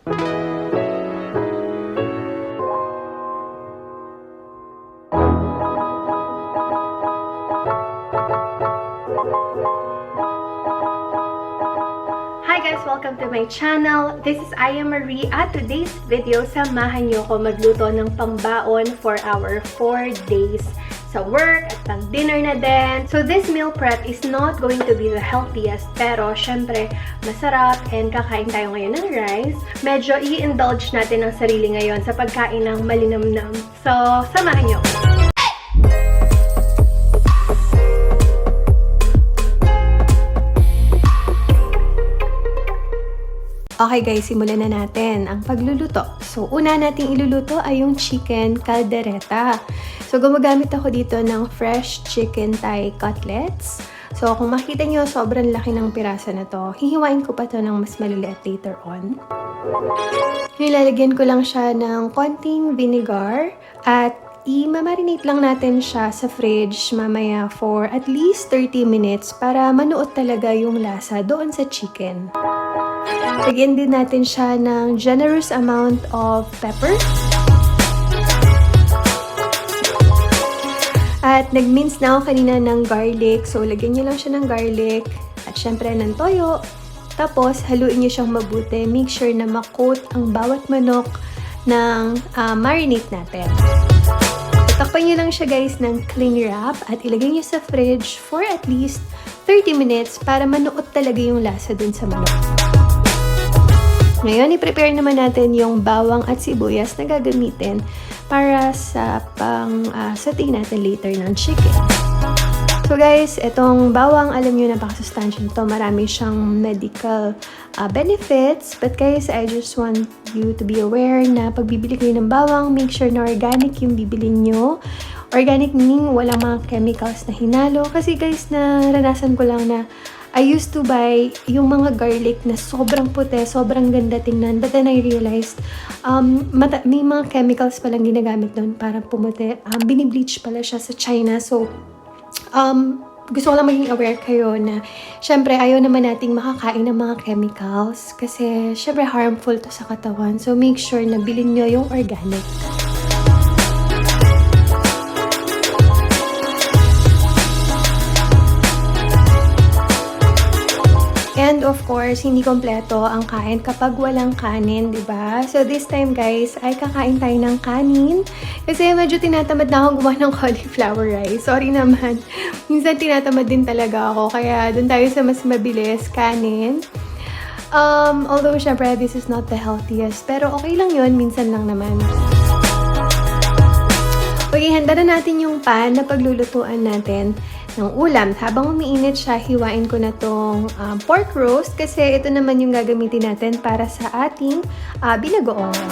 Hi guys! Welcome to my channel. This is Marie at today's video, samahan niyo ko magluto ng pambaon for our 4 days sa work at pang dinner na din. So this meal prep is not going to be the healthiest, pero syempre masarap and kakain tayo ngayon ng rice. Medyo i-indulge natin ang sarili ngayon sa pagkain ng malinamnam. So samahan niyo ko. Okay guys, simulan na natin ang pagluluto. So, una nating iluluto ay yung chicken kaldareta. So, gumagamit ako dito ng fresh chicken thigh cutlets. So, kung makikita nyo, sobrang laki ng pirasa na to. Hihiwain ko pa to ng mas maliliit later on. Nilalagyan ko lang siya ng konting vinegar at i-marinate lang natin siya sa fridge mamaya for at least 30 minutes para manuot talaga yung lasa doon sa chicken. Lagyan din natin siya ng generous amount of pepper. At nag-mince na ako kanina ng garlic. So, lagyan nyo lang siya ng garlic. At syempre ng toyo. Tapos, haluin nyo siyang mabuti. Make sure na ma-coat ang bawat manok ng marinate natin. Takpan nyo lang siya guys ng cling wrap. At ilagay nyo sa fridge for at least 30 minutes para manuot talaga yung lasa dun sa manok. Ngayon, i-prepare naman natin yung bawang at sibuyas na gagamitin para sa pang-saute natin later ng chicken. So guys, itong bawang, alam nyo, napakasustansya nito. Marami siyang medical benefits. But guys, I just want you to be aware na pag bibili kayo ng bawang, make sure na organic yung bibili nyo. Organic meaning walang mga chemicals na hinalo. Kasi guys, naranasan ko lang na I used to buy yung mga garlic na sobrang puti, sobrang ganda tingnan. But then I realized, may mga chemicals palang ginagamit doon para pumuti. Binibleach pala siya sa China. So, gusto ko lang maging aware kayo na, syempre, ayaw naman nating makakain ng mga chemicals. Kasi, syempre, harmful to sa katawan. So, make sure na bilhin nyo yung organic. And of course, hindi kompleto ang kain kapag walang kanin, di ba? So this time guys, ay kakain tayo ng kanin. Kasi medyo tinatamad na akong gumawa ng cauliflower rice. Sorry naman. Minsan tinatamad din talaga ako. Kaya dun tayo sa mas mabilis, kanin. Although syempre, this is not the healthiest. Pero okay lang yun, minsan lang naman. Okay, handa na natin yung pan na paglulutuan natin ng ulam. Habang umiinit siya, hiwain ko na tong pork roast kasi ito naman yung gagamitin natin para sa ating binagoongan.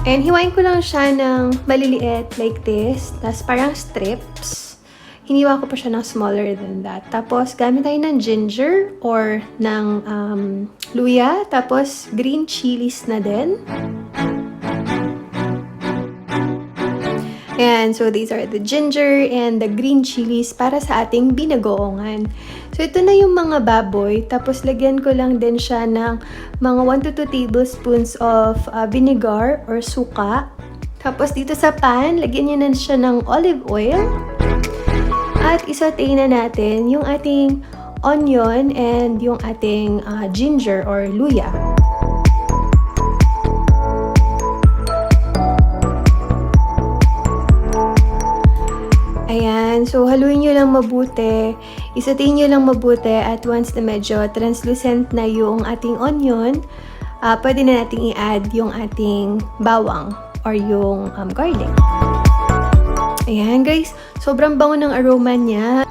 And hiwain ko lang siya ng maliliit like this. Tapos parang strips. Hiniwa ko pa siya ng smaller than that. Tapos gamit tayo ng ginger or ng luya. Tapos green chilies na din. And so these are the ginger and the green chilies para sa ating binagoongan. So ito na yung mga baboy. Tapos lagyan ko lang din siya ng mga 1 to 2 tablespoons of vinegar or suka. Tapos dito sa pan, lagyan nyo na siya ng olive oil. At isaute na natin yung ating onion and yung ating ginger or luya. Ayan, so haluin nyo lang mabuti, isatiin nyo lang mabuti at once na medyo translucent na yung ating onion, pwede na natin i-add yung ating bawang or yung garlic. Ayan guys, sobrang bango ng aroma niya.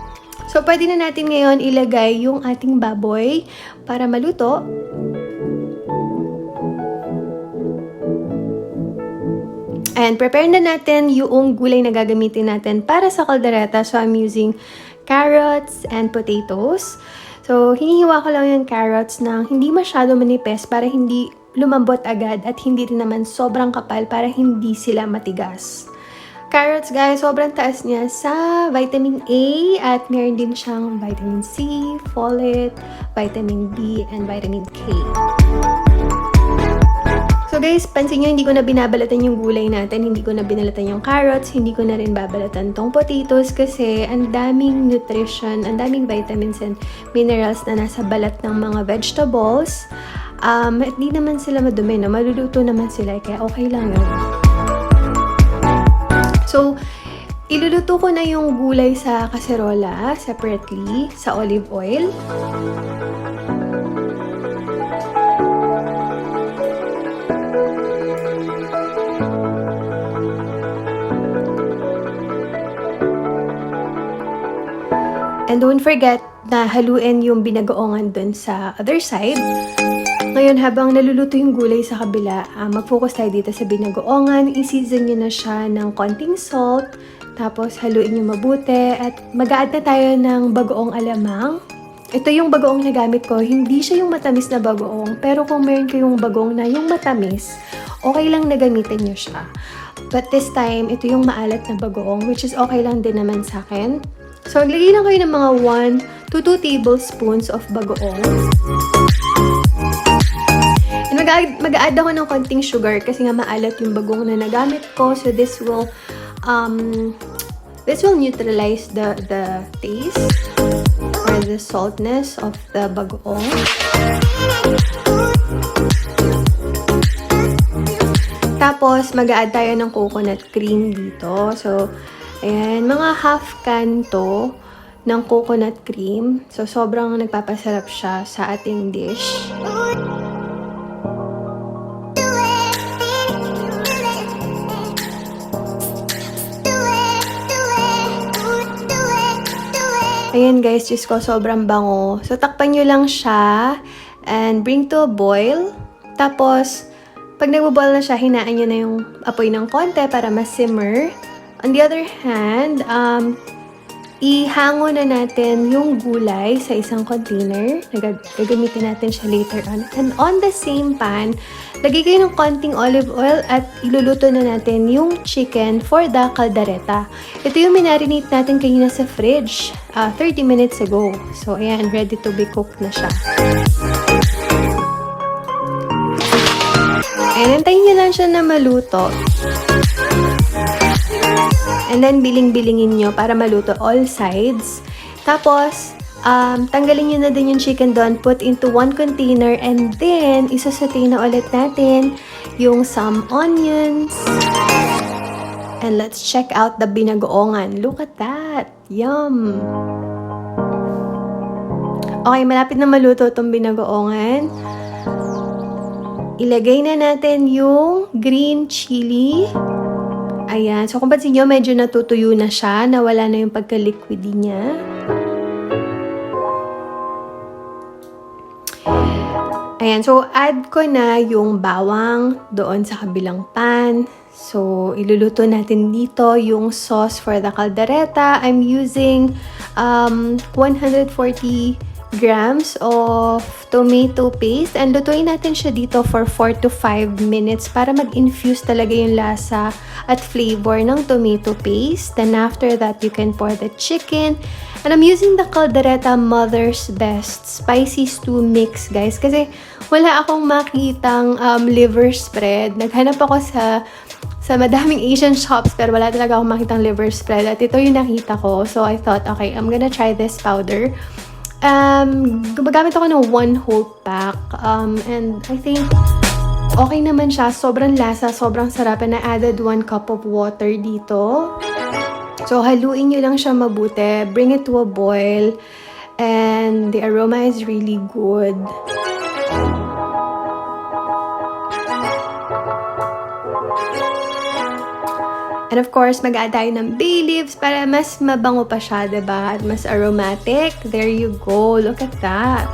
So pwede na natin ngayon ilagay yung ating baboy para maluto. And prepare na natin yung gulay na gagamitin natin para sa kaldareta. So, I'm using carrots and potatoes. So, hinihiwa ko lang yung carrots na hindi masyado manipis para hindi lumambot agad at hindi rin naman sobrang kapal para hindi sila matigas. Carrots, guys, sobrang taas niya sa vitamin A at meron din siyang vitamin C, folate, vitamin B, and vitamin K. So guys, pansin nyo, hindi ko na binabalatan yung gulay natin, hindi ko na binalatan yung carrots, hindi ko na rin babalatan tong potatoes kasi ang daming nutrition, ang daming vitamins and minerals na nasa balat ng mga vegetables. Hindi naman sila madumi, no? Maluluto naman sila, kaya okay lang yun. So, iluluto ko na yung gulay sa kaserola separately sa olive oil. And don't forget na haluin yung binagoongan dun sa other side. Ngayon, habang naluluto yung gulay sa kabila, mag-focus tayo dito sa binagoongan. I-season nyo na siya ng konting salt. Tapos, haluin nyo mabuti. At mag-a-add na tayo ng bagoong alamang. Ito yung bagoong na gamit ko. Hindi siya yung matamis na bagoong. Pero kung meron kayong bagoong na yung matamis, okay lang na gamitin nyo siya. But this time, ito yung maalat na bagoong, which is okay lang din naman sa akin. So, maglagay lang kayo ng mga 1 to 2 tablespoons of bagoong. And mag-add ako ng konting sugar kasi nga maalat yung bagong na nagamit ko. So this will neutralize the taste or the saltness of the bagoong. Tapos mag-add tayo ng coconut cream dito. So ayan, mga half can to ng coconut cream. So sobrang nagpapasarap siya sa ating dish. Ayan guys, Diyos ko, sobrang bango. So, takpan nyo lang siya and bring to a boil. Tapos, pag nagbo-boil na siya, hinaan nyo na yung apoy ng konti para ma-simmer. On the other hand, ihango na natin yung gulay sa isang container. Gagamitin natin siya later on. And on the same pan, lagay kayo ng konting olive oil at iluluto na natin yung chicken for the kaldareta. Ito yung marinate natin kanina sa fridge 30 minutes ago. So, ayan, ready to be cooked na siya. Ayan, antayin nyo lang siya na maluto. And then, biling-bilingin nyo para maluto all sides. Tapos, tanggalin nyo na din yung chicken doon, put into one container, and then, isasauté na ulit natin yung some onions. And let's check out the binagoongan. Look at that! Yum! Okay, malapit na maluto itong binagoongan. Ilagay na natin yung green chili. Ayan. So, kung pansin nyo, medyo natutuyo na siya. Nawala na yung pagka-liquidy niya. Ayan. So, add ko na yung bawang doon sa kabilang pan. So, iluluto natin dito yung sauce for the kaldareta. I'm using 140 grams of tomato paste. And lutuin natin siya dito for 4 to 5 minutes para mag-infuse talaga yung lasa at flavor ng tomato paste. Then after that, you can pour the chicken. And I'm using the Kaldareta Mother's Best Spicy Stew Mix, guys. Kasi wala akong makitang liver spread. Naghanap ako sa madaming Asian shops pero wala talaga akong makitang liver spread. At ito yung nakita ko. So I thought, okay, I'm gonna try this powder. Gumagamit ako ng 1 whole pack. And I think okay naman siya. Sobrang lasa, sobrang sarap. And I added 1 cup of water dito. So, haluin nyo lang siya mabuti. Bring it to a boil. And the aroma is really good. And of course, mag-add tayo ng bay leaves para mas mabango pa siya, diba? At mas aromatic. There you go. Look at that.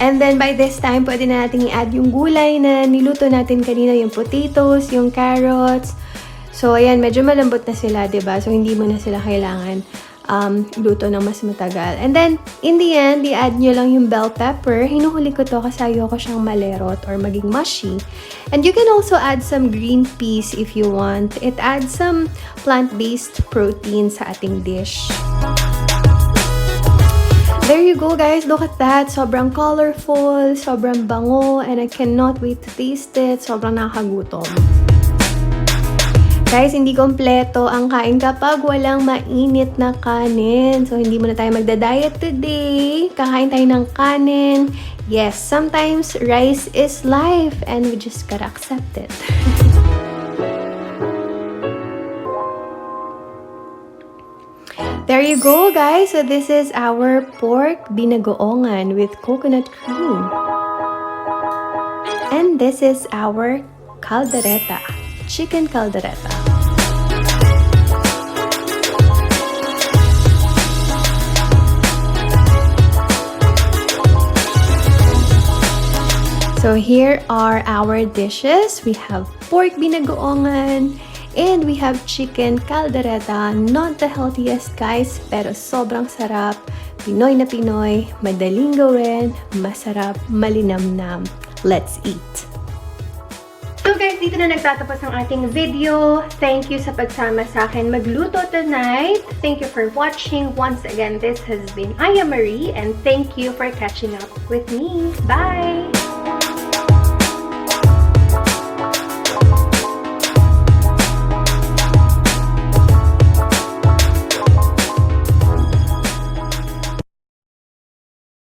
And then by this time, pwede na natin i-add yung gulay na niluto natin kanina, yung potatoes, yung carrots. So, ayan, medyo malambot na sila, diba? So, hindi mo na sila kailangan luto ng mas matagal. And then, in the end, i-add nyo lang yung bell pepper. Hinuhuli ko to kasi ayoko siyang malerot or maging mushy. And you can also add some green peas if you want. It adds some plant-based protein sa ating dish. There you go, guys. Look at that. Sobrang colorful, sobrang bango, and I cannot wait to taste it. Sobrang nakakagutom. Guys, hindi kompleto ang kain kapag walang mainit na kanin. So, hindi muna tayo magda-diet today. Kakain tayo ng kanin. Yes, sometimes rice is life and we just gotta accept it. There you go, guys. So this is our pork binagoongan with coconut cream. And this is our kaldareta, chicken kaldareta. So here are our dishes. We have pork binagoongan, and we have chicken kaldareta, not the healthiest, guys, pero sobrang sarap. Pinoy na Pinoy, madaling gawin, masarap, malinamnam. Let's eat! So guys, dito na nagtatapos ang ating video. Thank you sa pagsama sa akin magluto tonight. Thank you for watching. Once again, this has been Aya Marie, and thank you for catching up with me. Bye!